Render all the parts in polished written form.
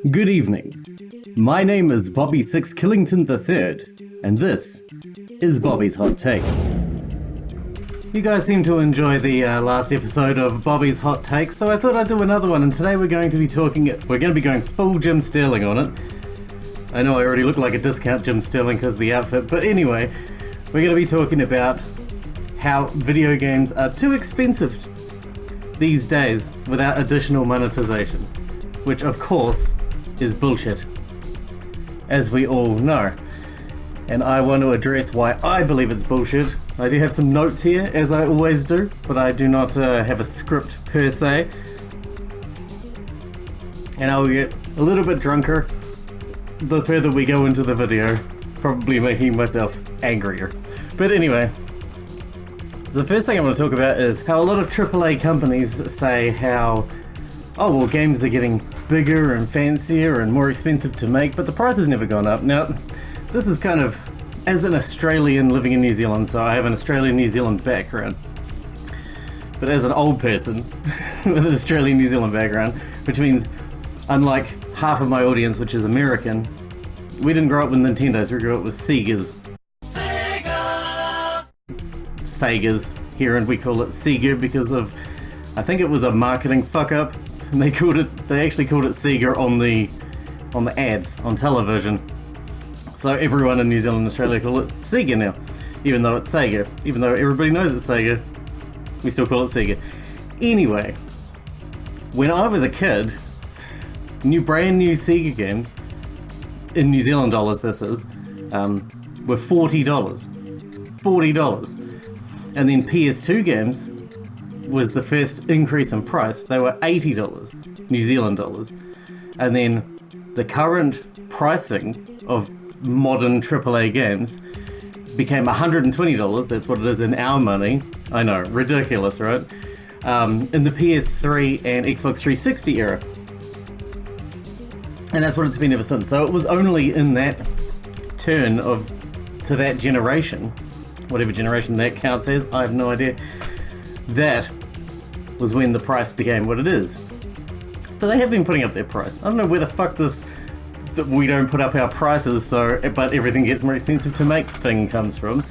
Good evening. My name is Bobby Sixkillington III, and this is Bobby's Hot Takes. You guys seem to enjoy the last episode of Bobby's Hot Takes, so I thought I'd do another one, and today we're going to be going full Jim Sterling on it. I know I already look like a discount Jim Sterling because of the outfit, but anyway, we're going to be talking about how video games are too expensive these days without additional monetization, which of course is bullshit, as we all know. And I want to address why I believe it's bullshit. I do have some notes here, as I always do, but I do not have a script per se. And I'll get a little bit drunker the further we go into the video, probably making myself angrier. But anyway, the first thing I want to talk about is how a lot of AAA companies say how, oh well, games are getting bigger and fancier and more expensive to make, but the price has never gone up. Now, this is kind of, as an Australian living in New Zealand, so I have an Australian-New Zealand background, but as an old person with an Australian-New Zealand background, which means, unlike half of my audience, which is American, we didn't grow up with Nintendos, we grew up with Segas. Segas here, and we call it Sega because of, I think it was a marketing fuck up, and they actually called it Sega on the ads on television. So everyone in New Zealand and Australia call it Sega now, even though it's Sega. Even though everybody knows it's Sega, we still call it Sega. Anyway, when I was a kid, brand new Sega games, in New Zealand dollars this is, were $40. $40. And then PS2 games was the first increase in price. They were $80, New Zealand dollars. And then the current pricing of modern AAA games became $120. That's what it is in our money. I know, ridiculous, right? In the PS3 and Xbox 360 era. And that's what it's been ever since. So it was only in that turn to that generation, whatever generation that counts as, I have no idea, that was when the price became what it is. So they have been putting up their price. I don't know where the fuck this we don't put up our prices but everything gets more expensive to make thing comes from.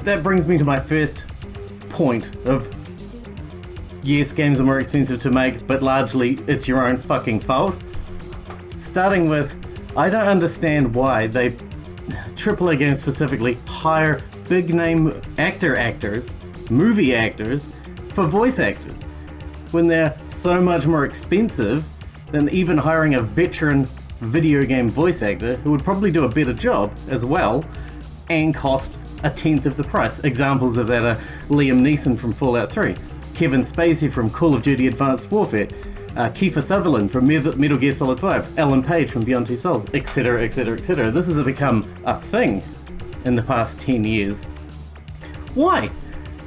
That brings me to my first point of, yes, games are more expensive to make, but largely it's your own fucking fault. Starting with, I don't understand why they, AAA games specifically, hire big name actors, movie actors, for voice actors, when they're so much more expensive than even hiring a veteran video game voice actor who would probably do a better job as well and cost a tenth of the price. Examples of that are Liam Neeson from Fallout 3, Kevin Spacey from Call of Duty Advanced Warfare, Kiefer Sutherland from Metal Gear Solid 5, Alan Page from Beyond Two Souls, etc, etc, etc. This has become a thing in the past 10 years. Why?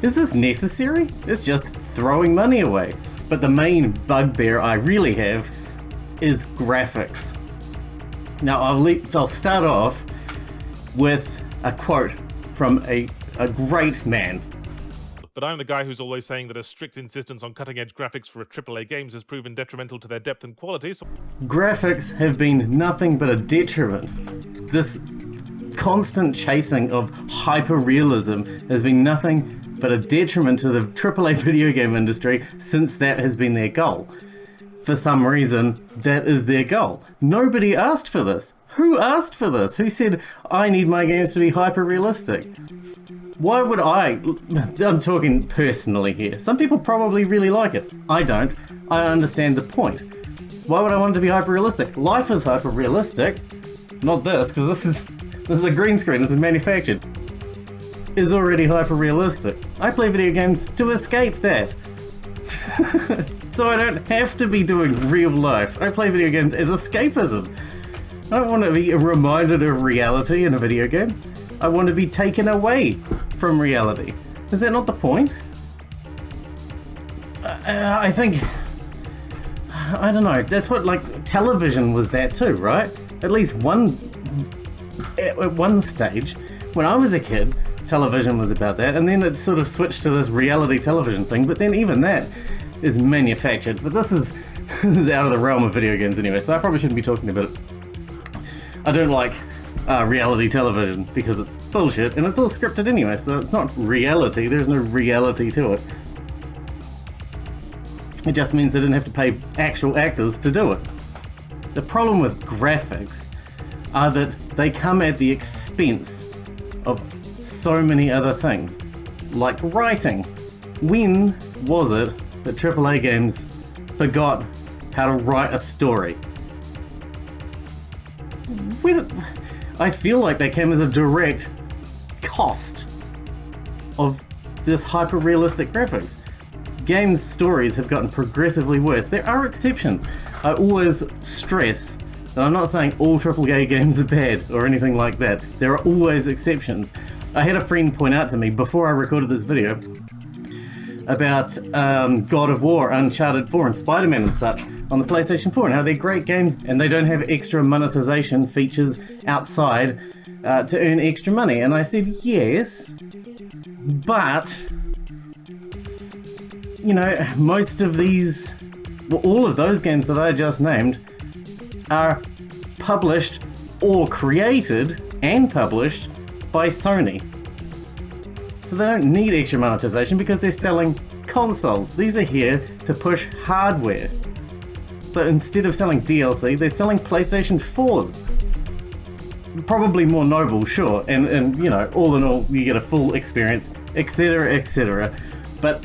Is this necessary? It's just throwing money away. But the main bugbear I really have is graphics. Now I'll start off with a quote from a great man. But I'm the guy who's always saying that a strict insistence on cutting-edge graphics for AAA games has proven detrimental to their depth and quality, so... Graphics have been nothing but a detriment. This constant chasing of hyper-realism has been nothing but a detriment to the AAA video game industry since that has been their goal. For some reason, that is their goal. Nobody asked for this. Who asked for this? Who said, I need my games to be hyper-realistic? Why would I'm talking personally here. Some people probably really like it. I don't. I understand the point. Why would I want it to be hyper-realistic? Life is hyper-realistic. Not this, because this is a green screen, this is manufactured. Is already hyper-realistic. I play video games to escape that. So I don't have to be doing real life. I play video games as escapism. I don't want to be reminded of reality in a video game. I want to be taken away from reality. Is that not the point? I think... I don't know. That's what, like, television was that too, right? At least at one stage, when I was a kid, television was about that, and then it sort of switched to this reality television thing, but then even that is manufactured, but this is this is out of the realm of video games anyway, so I probably shouldn't be talking about it. I don't like reality television because it's bullshit and it's all scripted anyway, so it's not reality. There's no reality to it. It just means they didn't have to pay actual actors to do it. The problem with graphics are that they come at the expense of so many other things, like writing. When was it that AAA Games forgot how to write a story? I feel like that came as a direct cost of this hyper-realistic graphics. Games' stories have gotten progressively worse. There are exceptions. I always stress that I'm not saying all AAA games are bad or anything like that. There are always exceptions. I had a friend point out to me before I recorded this video about God of War, Uncharted 4 and Spider-Man and such on the PlayStation 4 and how they're great games and they don't have extra monetization features outside to earn extra money. And I said, yes, but you know, most of these, well, all of those games that I just named are published or created and published by Sony. So they don't need extra monetization because they're selling consoles. These are here to push hardware. So instead of selling DLC, they're selling PlayStation 4s. Probably more noble, sure, and you know, all in all, you get a full experience, etc., etc. But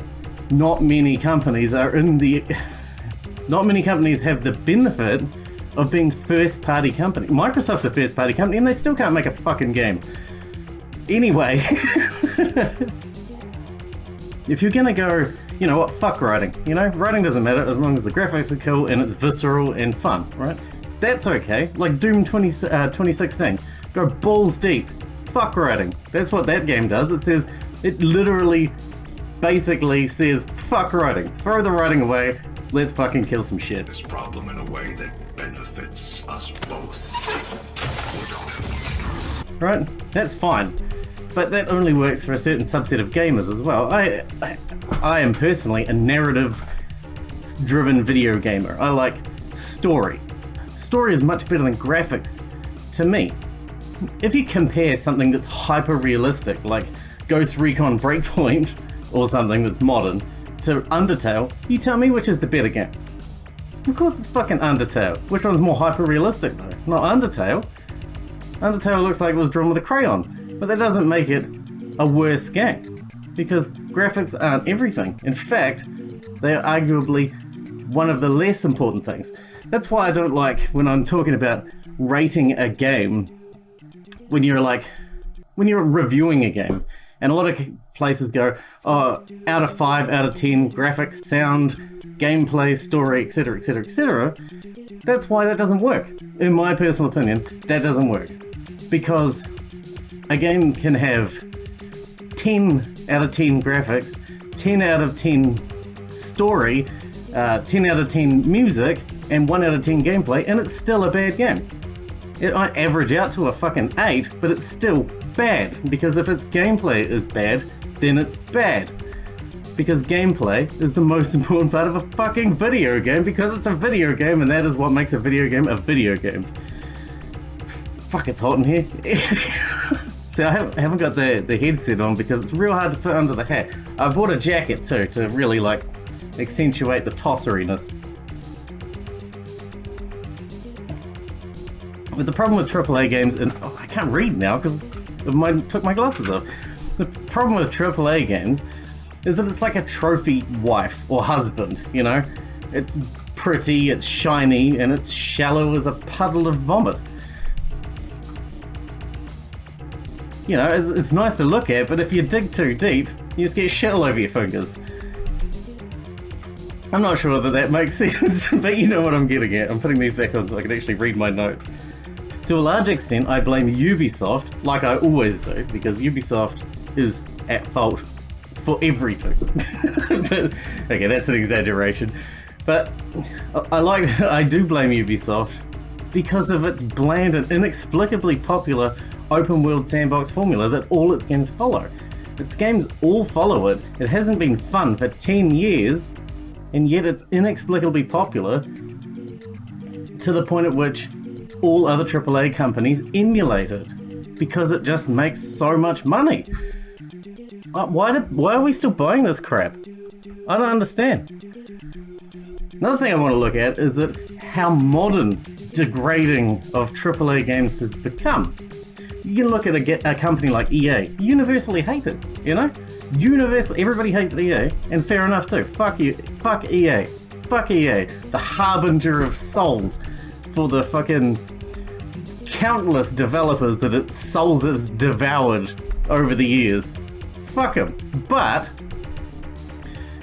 not many companies are in the... Not many companies have the benefit of being first-party company. Microsoft's a first-party company and they still can't make a fucking game. Anyway, if you're gonna go, you know what, fuck writing. You know, writing doesn't matter as long as the graphics are cool and it's visceral and fun, right? That's okay. Like Doom 2016. Go balls deep. Fuck writing. That's what that game does. It literally, basically says, fuck writing. Throw the writing away. Let's fucking kill some shit. This problem in a way that benefits us both. Right? That's fine. But that only works for a certain subset of gamers as well. I am personally a narrative-driven video gamer. I like story. Story is much better than graphics to me. If you compare something that's hyper-realistic, like Ghost Recon Breakpoint, or something that's modern, to Undertale, you tell me which is the better game. Of course it's fucking Undertale. Which one's more hyper-realistic though? Not Undertale. Undertale looks like it was drawn with a crayon. But that doesn't make it a worse game, because graphics aren't everything. In fact, they are arguably one of the less important things. That's why I don't like when I'm talking about rating a game, when you're reviewing a game, and a lot of places go, oh, out of 5, out of 10, graphics, sound, gameplay, story, etc, etc, etc. That's why that doesn't work. In my personal opinion, that doesn't work. Because a game can have 10 out of 10 graphics, 10 out of 10 story, 10 out of 10 music, and 1 out of 10 gameplay, and it's still a bad game. It might average out to a fucking 8, but it's still bad, because if its gameplay is bad, then it's bad. Because gameplay is the most important part of a fucking video game, because it's a video game, and that is what makes a video game a video game. Fuck, it's hot in here. So I haven't got the headset on because it's real hard to fit under the hat. I bought a jacket too to really like accentuate the tosseriness. But the problem with AAA games, and oh, I can't read now because I took my glasses off. The problem with AAA games is that it's like a trophy wife or husband, you know? It's pretty, it's shiny, and it's shallow as a puddle of vomit. You know, it's nice to look at, but if you dig too deep, you just get shit all over your fingers. I'm not sure that makes sense, but you know what I'm getting at. I'm putting these back on so I can actually read my notes. To a large extent, I blame Ubisoft, like I always do, because Ubisoft is at fault for everything. But, okay, that's an exaggeration. But I do blame Ubisoft because of its bland and inexplicably popular open world sandbox formula that all its games follow. Its games all follow it. It hasn't been fun for 10 years, and yet it's inexplicably popular to the point at which all other AAA companies emulate it because it just makes so much money. Why are we still buying this crap? I don't understand. Another thing I want to look at is that how modern degrading of AAA games has become. You can look at a company like EA, universally hated, you know? Universally, everybody hates EA, and fair enough too. Fuck you, fuck EA, the harbinger of souls for the fucking countless developers that its souls has devoured over the years. Fuck them. But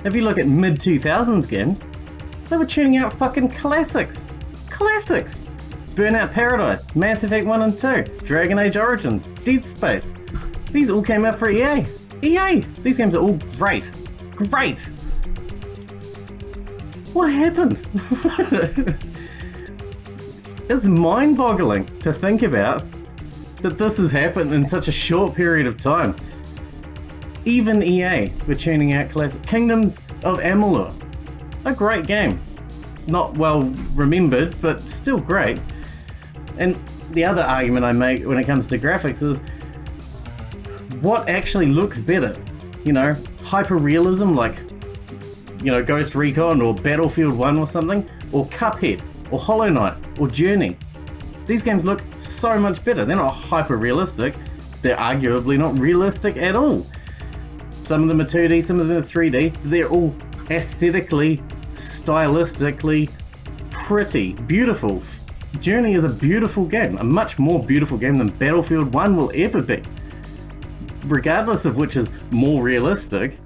if you look at mid-2000s games, they were churning out fucking classics. Classics! Burnout Paradise, Mass Effect 1 and 2, Dragon Age Origins, Dead Space. These all came out for EA. EA! These games are all great. Great! What happened? It's mind-boggling to think about that this has happened in such a short period of time. Even EA were churning out classic Kingdoms of Amalur. A great game. Not well remembered, but still great. And the other argument I make when it comes to graphics is what actually looks better? You know, hyper-realism like, you know, Ghost Recon or Battlefield 1 or something? Or Cuphead, or Hollow Knight, or Journey. These games look so much better. They're not hyper-realistic. They're arguably not realistic at all. Some of them are 2D, some of them are 3D. They're all aesthetically, stylistically pretty, beautiful. Journey is a beautiful game, a much more beautiful game than Battlefield 1 will ever be, regardless of which is more realistic.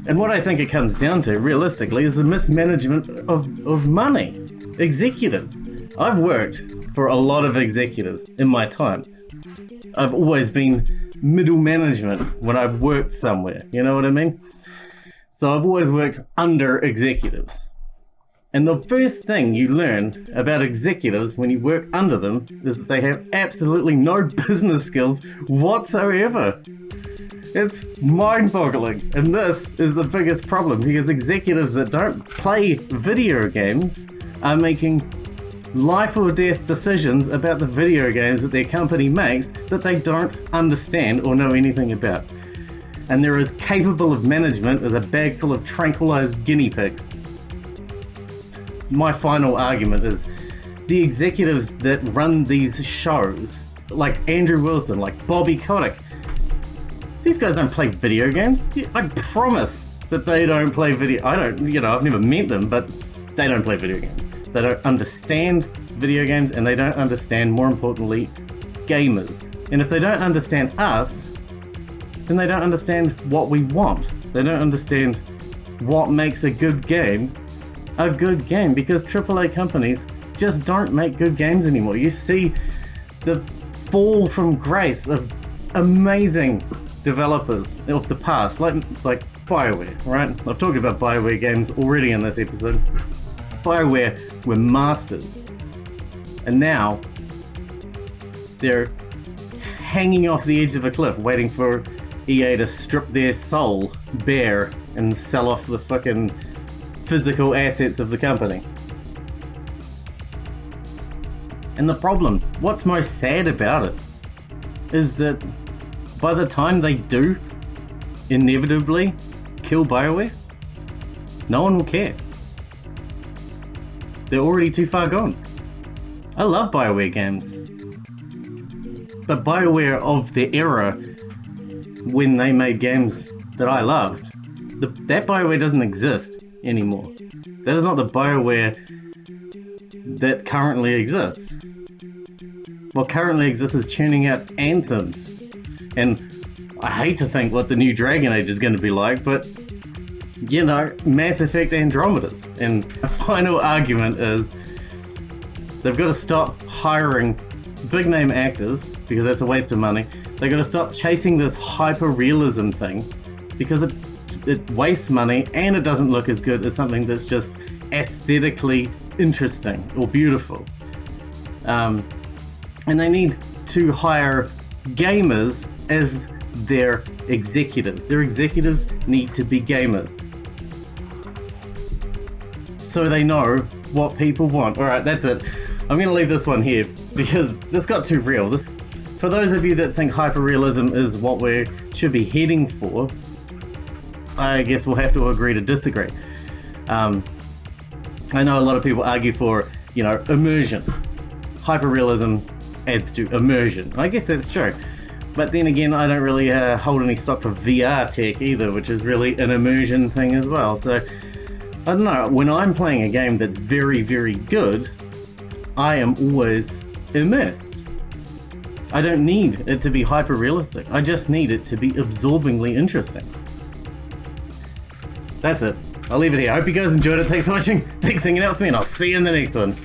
And what I think it comes down to, realistically, is the mismanagement of money. Executives. I've worked for a lot of executives in my time. I've always been middle management when I've worked somewhere, you know what I mean? So I've always worked under executives. And the first thing you learn about executives when you work under them is that they have absolutely no business skills whatsoever. It's mind-boggling. And this is the biggest problem because executives that don't play video games are making life or death decisions about the video games that their company makes that they don't understand or know anything about. And they're as capable of management as a bag full of tranquilized guinea pigs. My final argument is the executives that run these shows, like Andrew Wilson, like Bobby Kotick, these guys don't play video games. I promise that they don't play video. I've never met them, but they don't play video games. They don't understand video games, and they don't understand, more importantly, gamers. And if they don't understand us, then they don't understand what we want. They don't understand what makes a good game, because AAA companies just don't make good games anymore. You see the fall from grace of amazing developers of the past, like BioWare, right? I've talked about BioWare games already in this episode. BioWare were masters, and now they're hanging off the edge of a cliff waiting for EA to strip their soul bare and sell off the fucking physical assets of the company. And the problem, what's most sad about it, is that by the time they do inevitably kill BioWare, no one will care. They're already too far gone. I love BioWare games. But BioWare of the era when they made games that I loved, that BioWare doesn't exist anymore. That is not the BioWare that currently exists. What currently exists is churning out anthems. And I hate to think what the new Dragon Age is going to be like, but you know, Mass Effect Andromedas. And a final argument is they've got to stop hiring big name actors because that's a waste of money. They've got to stop chasing this hyper-realism thing because it wastes money and it doesn't look as good as something that's just aesthetically interesting or beautiful. And they need to hire gamers as their executives. Their executives need to be gamers. so they know what people want. Alright, that's it. I'm going to leave this one here because this got too real. For those of you that think hyperrealism is what we should be heading for, I guess we'll have to agree to disagree. I know a lot of people argue for, immersion. Hyperrealism adds to immersion. I guess that's true. But then again, I don't really hold any stock for VR tech either, which is really an immersion thing as well. So, I don't know. When I'm playing a game that's very, very good, I am always immersed. I don't need it to be hyper-realistic. I just need it to be absorbingly interesting. That's it. I'll leave it here. I hope you guys enjoyed it. Thanks for watching. Thanks for hanging out with me, and I'll see you in the next one.